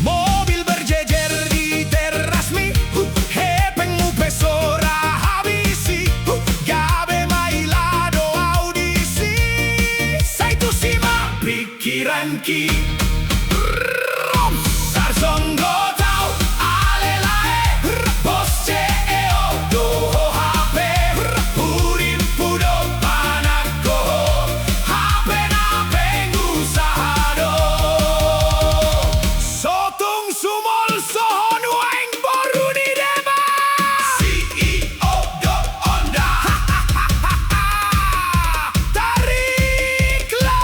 Mobil berjejer di terasmi, hepengmu pesora habisi, gabe mailado audisi, sai tu simak pikiranki, sarsonggo tau alelae, bos CEO doho HP, urip pudo panako, HP na pengusahado, sotung sumol sohon waing boru di deba, CEO do onda, tarik le.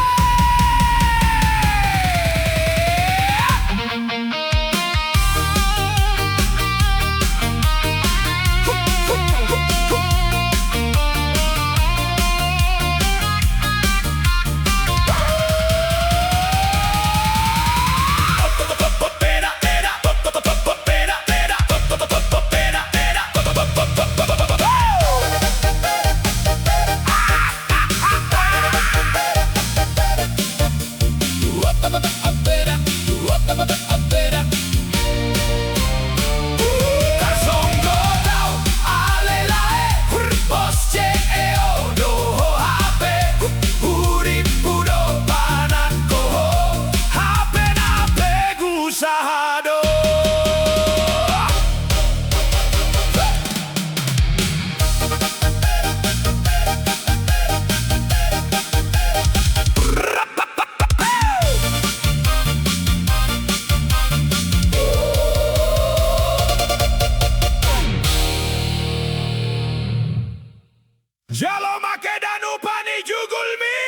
Jalo make danu pani jugul mi,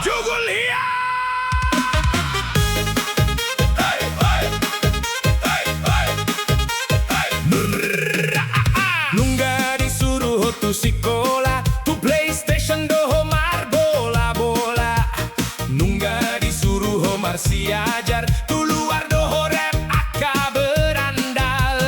jugul hiya. Nungga disuruh tu sekolah, tu PlayStation doho mar bola-bola. Nungga disuruh homar siajar, tu luar doho rap aka berandal.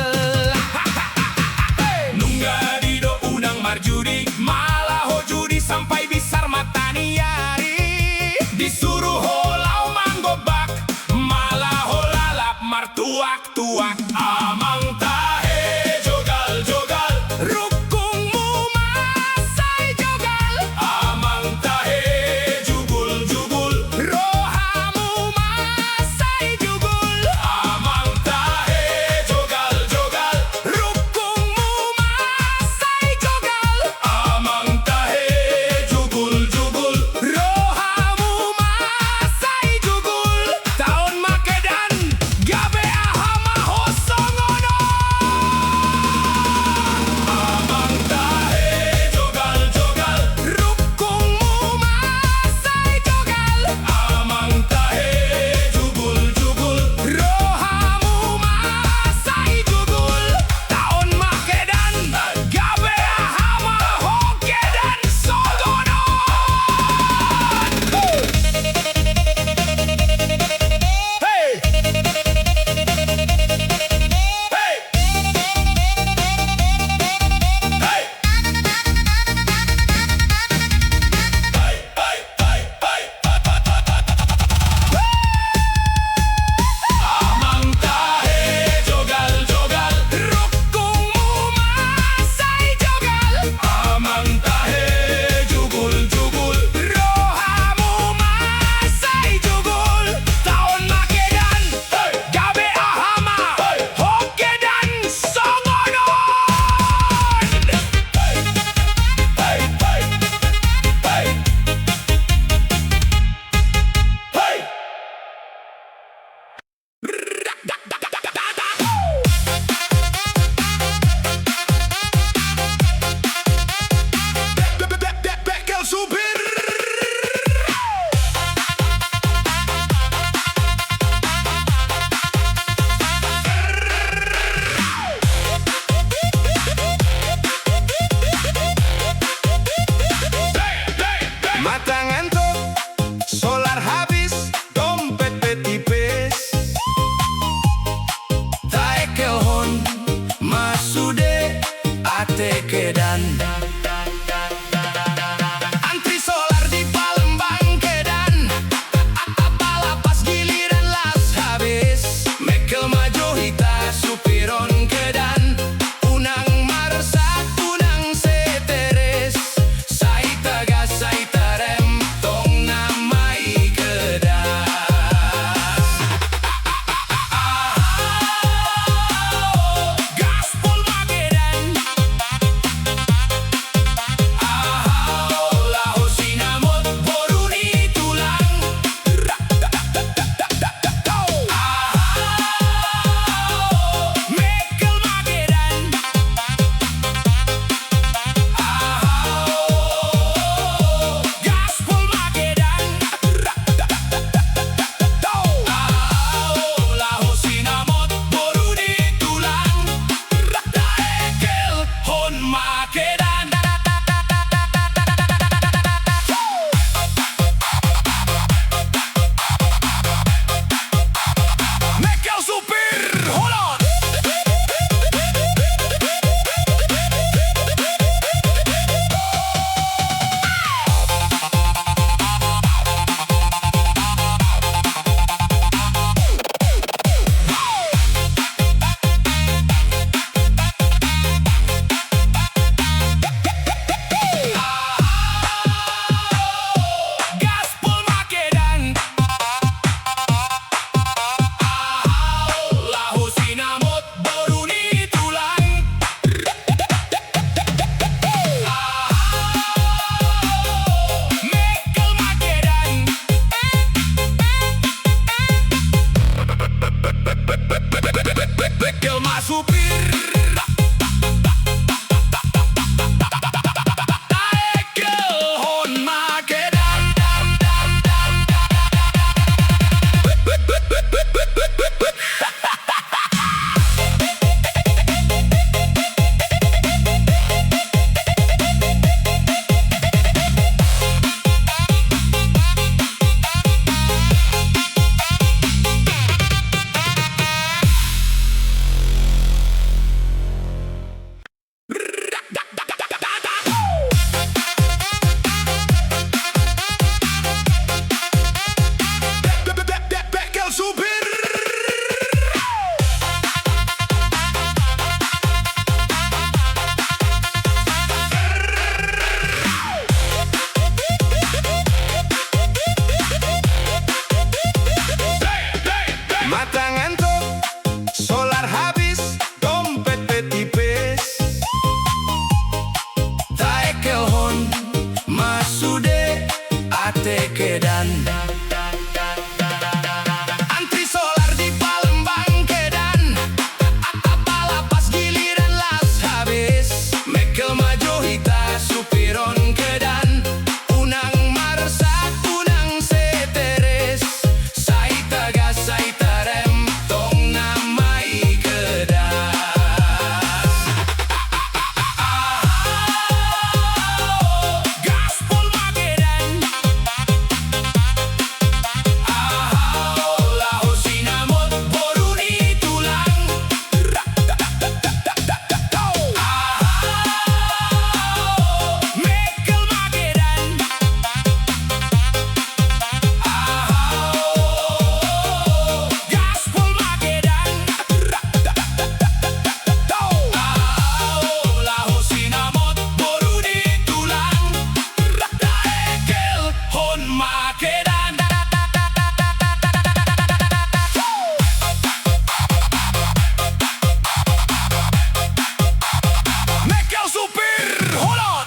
Nungga di do unang mar judi, malah ho judi sampai bisar mata niari. Disuruh ho lau manggobak, malah ho lalap mar tuak-tuak. Amang tahe jogal-jogal, rukungmu masai jogal. Amang tahe jugul-jugul, rohamu masai jugul. Mekel masupir Taekel hon makedan Mekel supir mata ngantuk, solar habis, dompet petipis. Taekel hon masude atekedan. Antri solar di Palembang kedan. Apalah pas giliran las habis. Mekel maju hita supiron kedan. Unang marsak, unang seteres. Saita gas, saita rem, tong namai kedas. Gaspol magedan. Laho sinamot, boruni tulang. Mekel magedan. Gaspol magedan. Laho sinamot, boruni tulang. Taekel hon makedan. Mekel supir, hold on.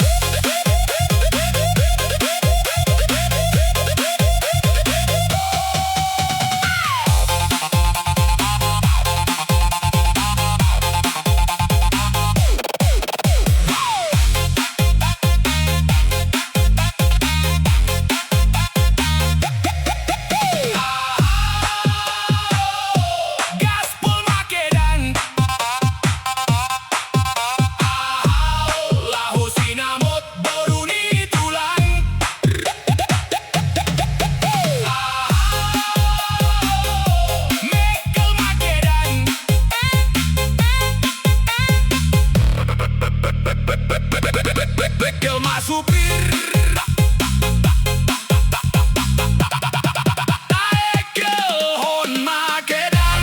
Gaspol makedan. Laho sinamot, boruni tulang. Mekel makedan. Mekel masupir. Taekel hon makedan.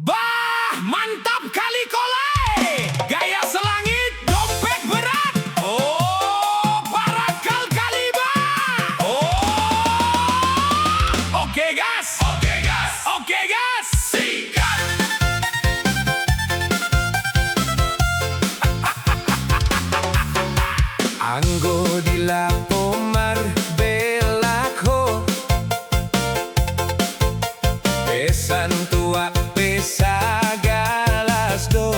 Bah, mantap kali kolai. Gaya selangit, dompet berat. Oh, parakal kaliba. Oh, oke gas. Oke gas. Oke gas. Sikat. Anggo di la pomar belako. Pesan tua pesa galas do.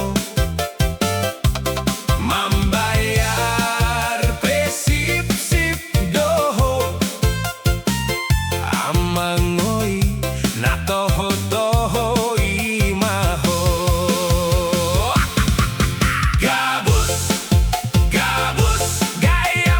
Membayar pesip sip doho. Amangoi na toho toho imaho. Gabus, gabus, gaya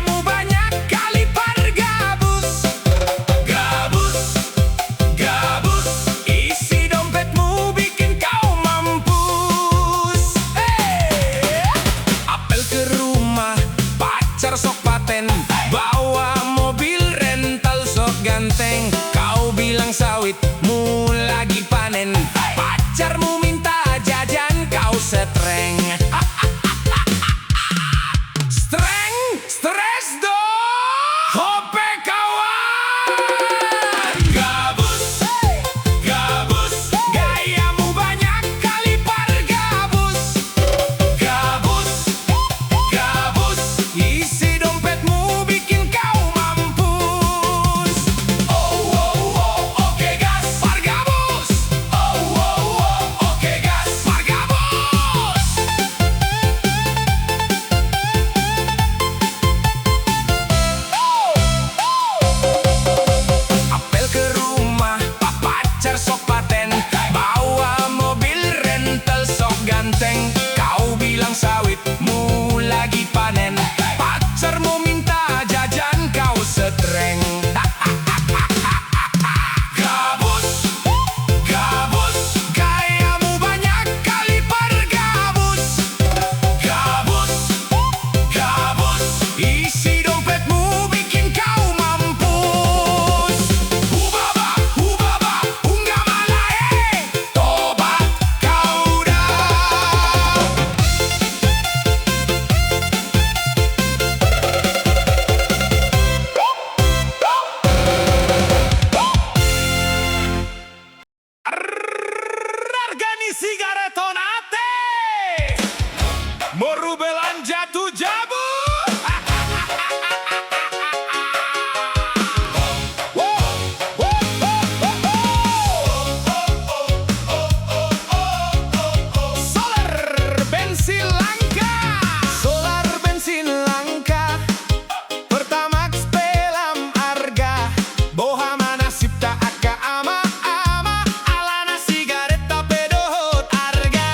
Kau bilang sawitmu lagi panen, pacarmu minta jajan kau setreng. Gabus, gabus, gayamu banyak kali bergabus. Gabus, gabus, isi dompetmu bikin kau mampus. Hubaba, unggah malae, tobat kau dah. Organi sigaretonate, moru belanja tu jabu. Solar bensin langka, Pertamax pelam harga, boha mana sipta aka ama alana sigareta pedohot harga.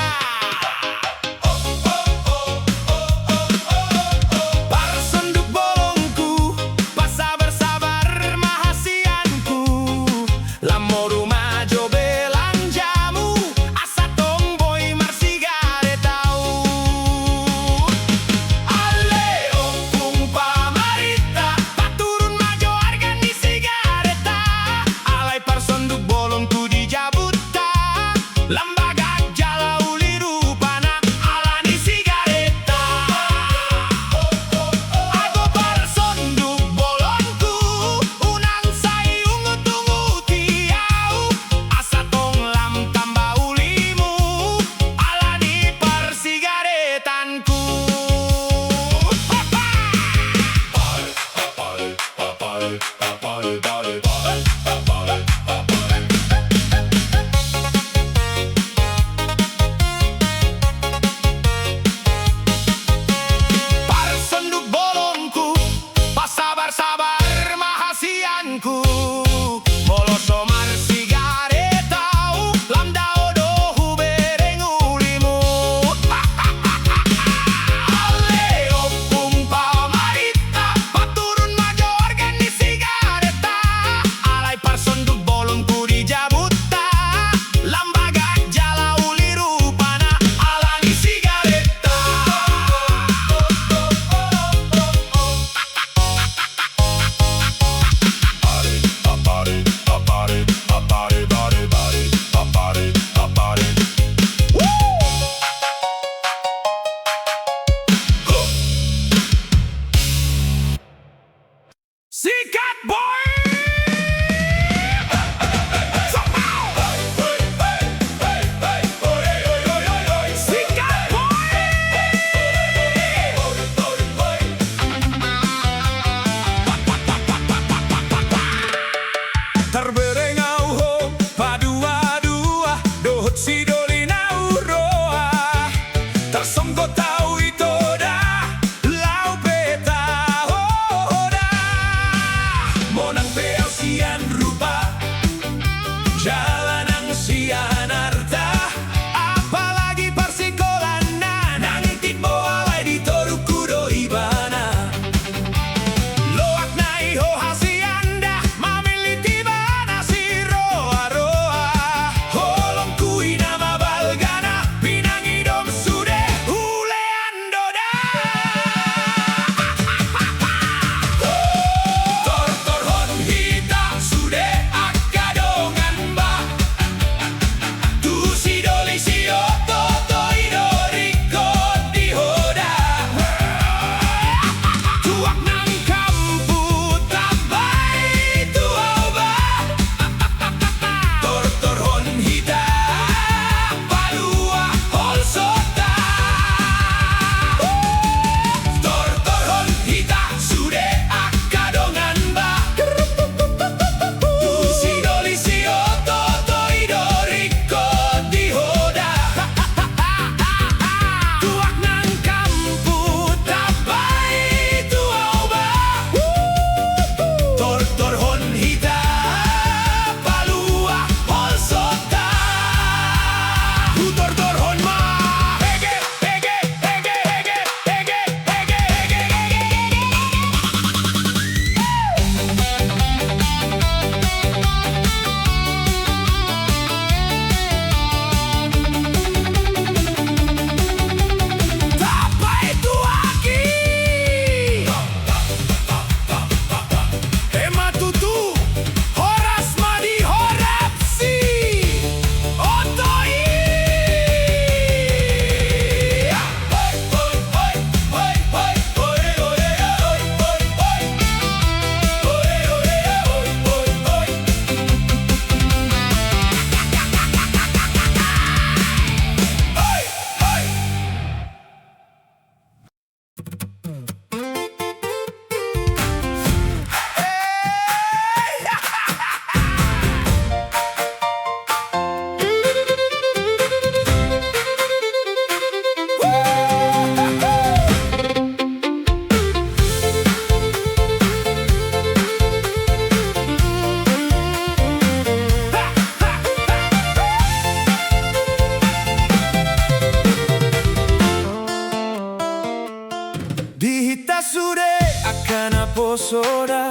posoda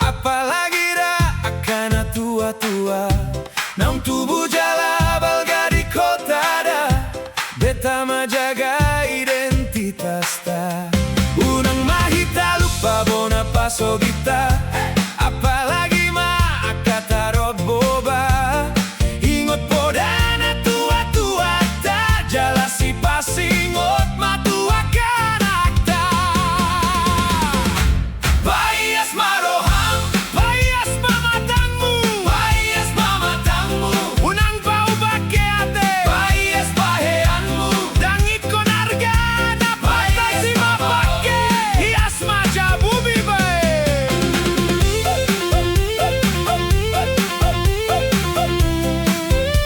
apalagi dah akan tua-tua naung tubuh jala balga di kota dah beta majaga identitas ta unang mahita lupa bona paso kita apalagi ma akata boba ingot podana tua-tua ta jala si pasingot matua kanakta Bayas maroham bayas mamatangmu bayas mamatangmu unang bau bakeate bayas baheanmu dangit kon harga dapat si mapake hias maja bubi bae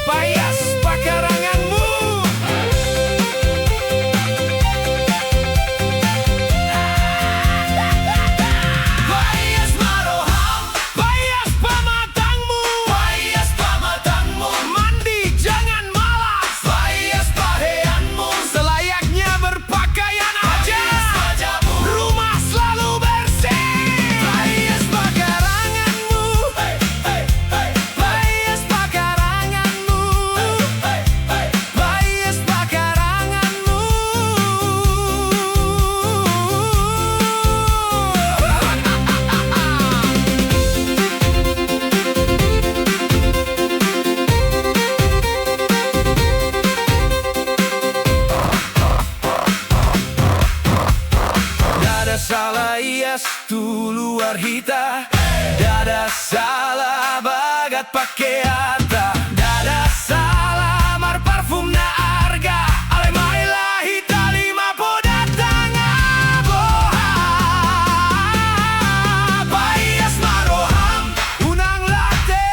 bayas pakaranganmu bayas maroham bayas pamatangmu bayas pamatangmu mandi jangan malas bayas baheanmu selayaknya berpakaian aja rumah selalu bersih bayas pakaranganmu bayas pakaranganmu bayas pakaranganmu Dada salah ias tu luar hita Dada salah bagat pakaian ta Dada salah mar parfum na harga Ale mailah hita lima poda tanga boha Bayas maroham unang latte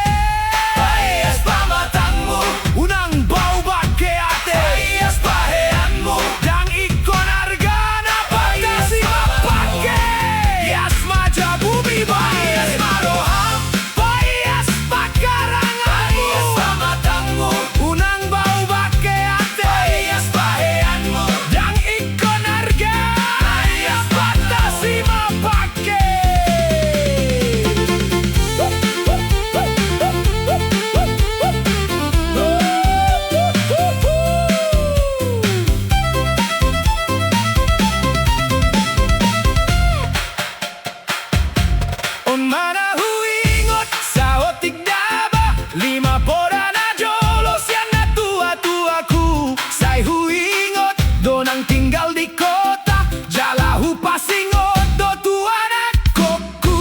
Bayas pamatangmu unang bau bakeate Bayas baheanmu dang ikon harga na batasi mapake Yas maja bumi bayas maroham Bayas pakaranganmu Bayas pamatangmu unang bau bakeate Bayas baheanmu dang ikon harga Bayas batasi mapake On mana huingot sa otik daba lima poda na jolos yan na tua-tuaku say huingot donang tinggal di kota jala hupasingot do tua na koku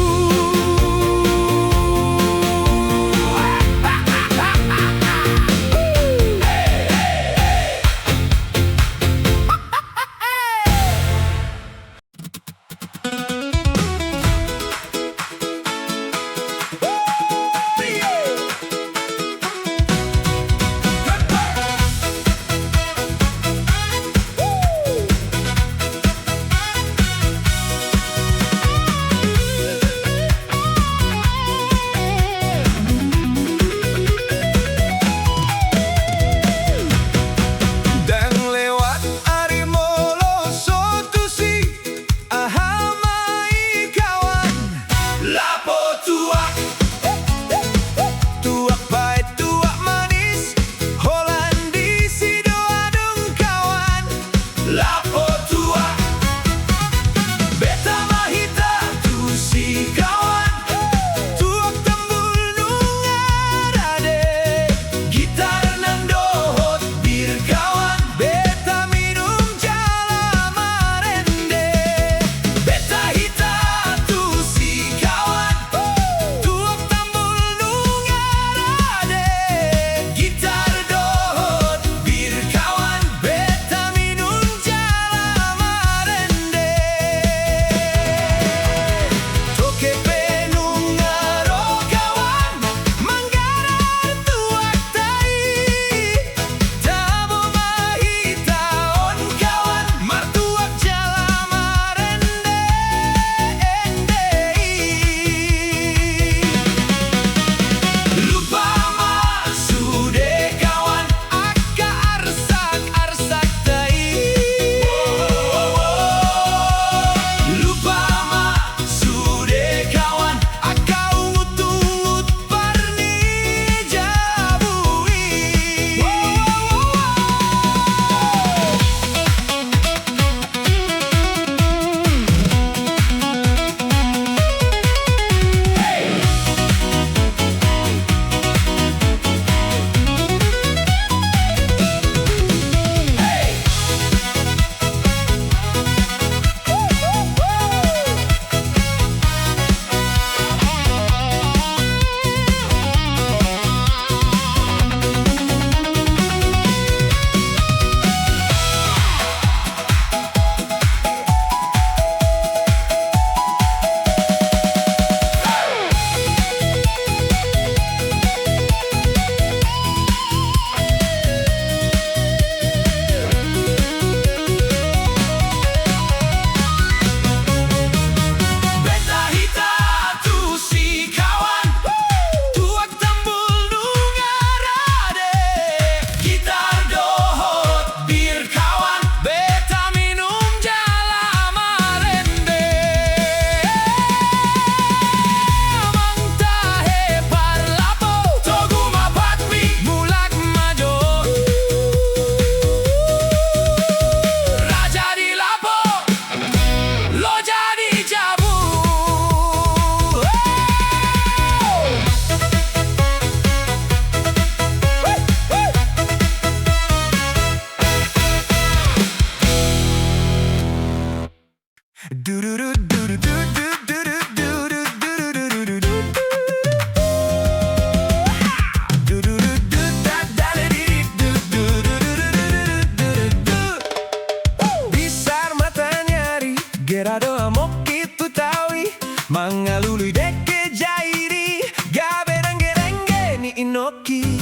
Bisar mata nyari, gerado amok itu tawi, mangalului deke jairi, gaberengge-rengge ni inoki.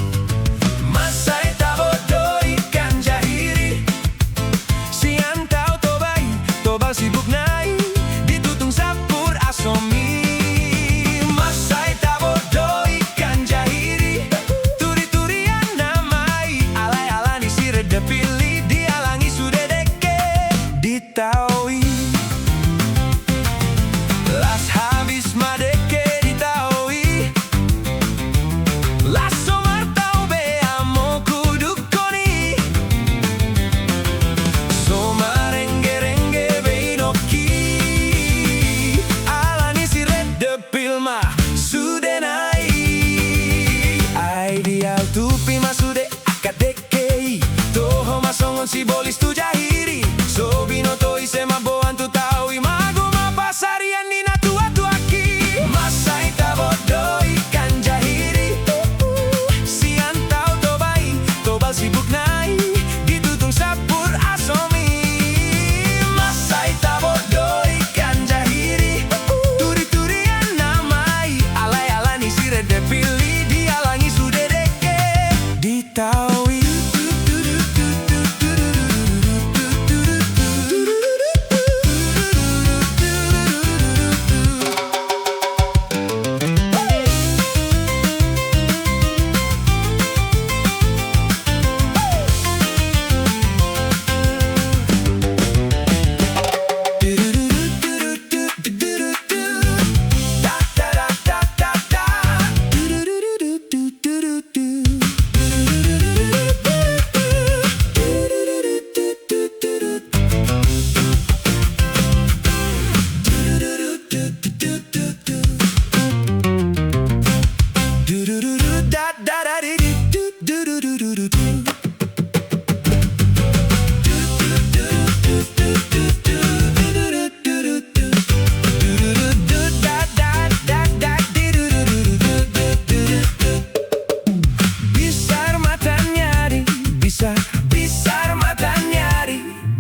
Masai tabodo ikan jahiri, siang tau tobai, tobal sibuk nai, ditutung sapur asomi. Masai tabodo ikan jahiri, turi-turian namai, alai-alani si reda pilih, dialangi sudah deke, ditaui. Las habis madeke ditaui, las somar tau be amo kudukoni, somar rengge-rengge be inoki, alani si reda pilma sudenai, ai dial tupi masude akadekei, toho masongon si bolis tu jahiri, sobino toi sema boan tu taui, mago mapasarian ni na tua-tuaki. Masai tabodo ikan jahiri, siang tau tobai, tobal sibuk nai, ditutung sapur asomi. Masai tabodo ikan jahiri, turi-turian namai, alai-alani si reda pilih, dialangi sudah deke, ditaui.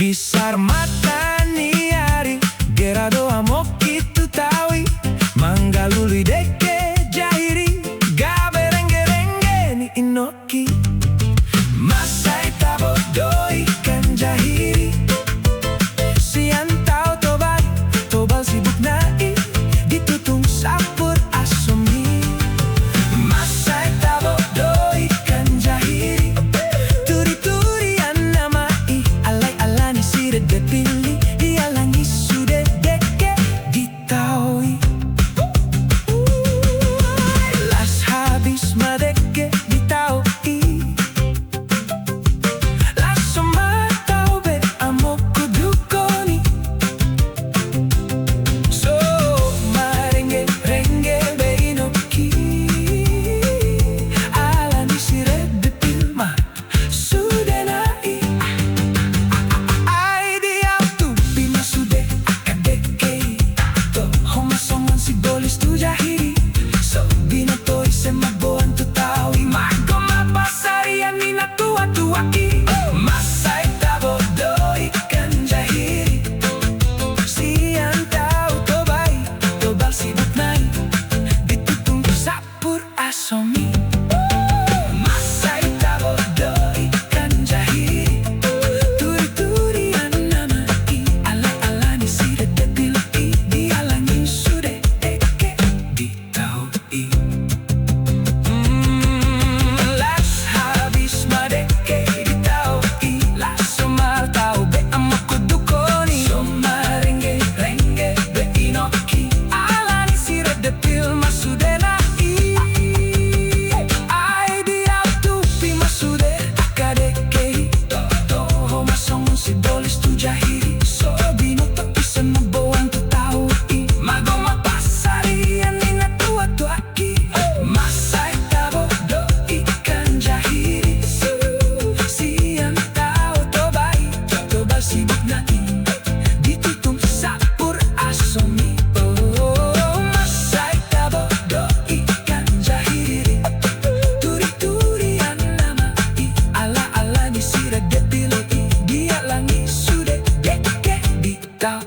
Bisar mata nyari, gerado amok itu tawi, mangalului deke jahiri, gaberengge-rengge ni inoki. Masai tabodo ikan jahiri, siang tau tobai, tobal sibuk nai, ditutung sapur asomi. Masai tabodo ikan jahiri, turi-turian namai, alai-alani si reda pilih, dialangi sudah deke, ditaui. Las habis madeke ditaui, las somar tau be amo kudukoni, somar rengge-rengge be inoki, alani si reda pilma sudenai, ai dial tupi masude akadeke, toho masongon si bolis tu jahiri, sobino toi sema boan tu taui, mago mapasarian ni na tua-tuaki. Masai tabodo ikan jahiri, siang tau tobai, tobal sibuk nai, ditutung sapur asomi. Masai tabodo ikan jahiri, turi-turian namai, alai-alani si reda pilih, dialangi sudah deke, ditaui. Las habis madeke ditaui, las somar tau be amo kudukoni, somar rengge-rengge be inoki, alani si reda pilma sudenai, ai dial tupi masude akadeke, toho masongon si bolis tu jahiri, sobino tapi sema boan tu taui, mago mapasarian ni na tua-tuaki. Masai tabodo ikan jahiri, siang tau tobai, tobal sibuk nai, ditutung sapur asomi oh masai tabo do ikan jahiri turi-turian nama I ala-ala ni sira depilo I dia langi sude deke di tau